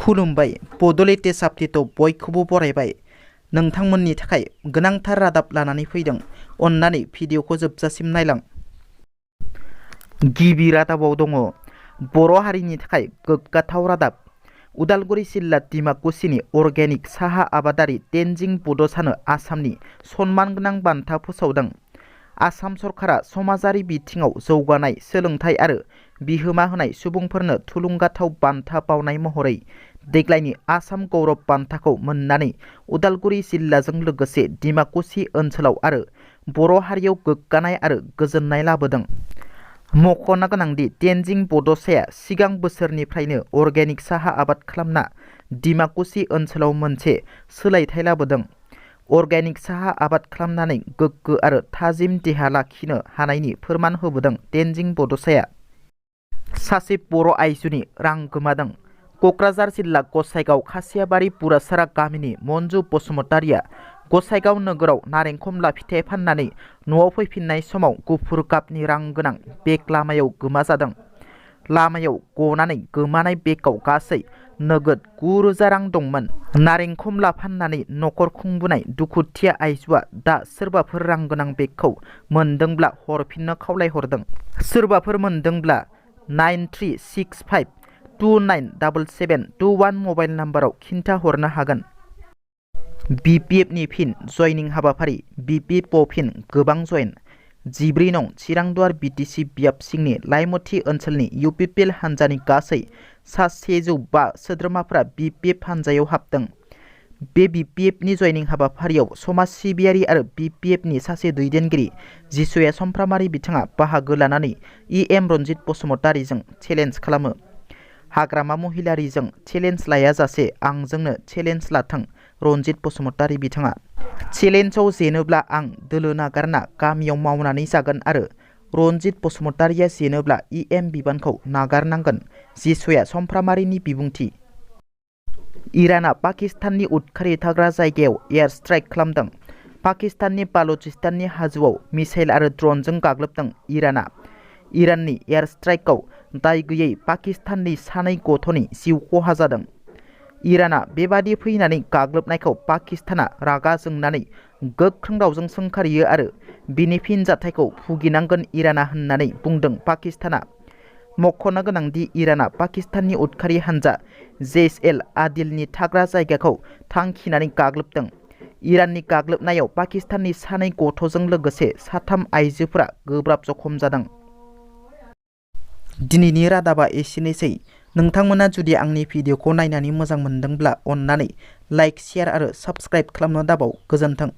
खुलुमबाय बड'लेटेस्ट आपडेटआव बयखौबो बरायबाय। नोंथांमोननि थाखाय गोनांथार रादाब लानानै फैदों। अन्नानै भिडिअखौ जोबजासिम नायलां। गिबि रादाबाव दङ बर' हारिनि थाखाय गोग्गाथाव रादाब। उदालगुरि जिल्ला डिमाकुसिनि अर्गेनिक साहा आबादारि तेनजिं बड'सानो आसामनि सनमानगोनां बान्था फोसावदों। आसाम सरकारा समाजारि बिथिङाव जौगानाय, सोलोंथाइ आरो बिहोमा होनाय सुबुंफोरनो थुलुंगाथाव बान्था बावनाय महरै देग्लायनि आसाम गौरब बान्थाखौ मोननानै उदालगुरि जिल्लाजों लोगोसे डिमाकुसि ओनसोलाव आरो बर' हारियाव गोग्गानाय आरो गोजोननाय लाबोदों। मख'नो गोनांदि तेनजिं बड'साया सिगां बोसोरनिफ्रायनो अर्गेनिक साहा आबाद खालामना डिमाकुसि ओनसोलाव मोनसे सोलायथाय लाबोदों। अर्गेनिक साहा आबाद खालामनानै गोग्गो आरो थाजिम देहा लाखिनो हानायनि फोरमान होबोदों। तेनजिं बड'साया सासे बर' आइजोनि रां गोमादों। क'क्राझार जिल्ला गसाइगाव खासियाबारि पुरासारा गामिनि मन्जु बसुमतारिया गसाइगाव नोगोराव नारेंखमला फिथाइ फाननानै न'आव फैफिननाय समाव गुफुर गाबनि रां गोनां बेग लामायाव गोमा जादों। लामायाव गनानै गोमानाय बेगआव गासै नोगोद 9,000 रां दंमोन। नारेंखमला फाननानै न'खर खुंबोनाय दुखुथिया आइजोआ दा सोरबाफोर रां गोनां बेगखौ मोनदोंब्ला हरफिननो खावलायहरदों। सोरबाफोर मोनदोंब्ला 9365297721 मबाइल नाम्बाराव खिन्था हरनो हागोन। BPFनि फिन जयनिं हाबाफारि BPF फिन गोबां जयेन। 14 नं चिरांदुवार BTC बियाब सिंनि लाइमथि ओनसोलनि UPPL हान्जानि गासै 105 सोद्रोमाफोरा BPF हान्जायाव हाबदों। बे BPFनि जयनिं हाबाफारियाव समाज सिबियारि आरो BPFनि सासे दैदेनगिरि जिसुया समफ्रामारि बिथाङा बाहागो लानानै EM रन्जित बसुमतारिजों चेलेन्ज खालामो। हाग्रामा महिलारिजों चेलेन्ज लायाजासे आंजोंनो चेलेन्ज लाथों रन्जित बसुमतारि बिथाङा। चेलेन्जआव जेनोब्ला आं दोलो नागारना गामियाव मावनानै जागोन आरो रन्जित बसुमतारिया जेनोब्ला EM बिबानखौ नागारनांगोन। जिसुया समफ्रामारिनि बिबुंथि। इराना पाकिस्ताननि उदखारि थाग्रा जायगायाव एयार स्ट्राइक खालामदों। पाकिस्ताननि बालुचिस्ताननि हाजोआव मिसाइल आरो ड्रनजों गाग्लोबदों इराना। इराननि एयार स्ट्राइकआव दाय गैयै पाकिस्ताननि 2 गथ'नि जिउ खहा जादों। इराना बेबादि फैनानै गाग्लोबनायखौ पाकिस्ताना रागा जोंनानै गोख्रों रावजों सोंखारियो आरो बिनि फिनजाथायखौ भुगिनांगोन इराना होननानै बुंदों पाकिस्ताना। मख'नो गोनांदि इराना पाकिस्ताननि उदखारि हान्जा JSL आदिलनि थाग्रा जायगाखौ थांखिनानै गाग्लोबदों। इराननि गाग्लोबनायाव पाकिस्ताननि 2 गथ'जों लोगोसे 3 आइजोफोरा गोब्राब जखम जादों। दिनैनि रादाबा एसेनोसै। नोंथांमोना जुदि आंनि भिडिअखौ नायनानै मोजां मोनदोंब्ला अन्नानै लाइक, शेयार आरो साबस्क्राइब खालामनो दाबाव। गोजोन्थों।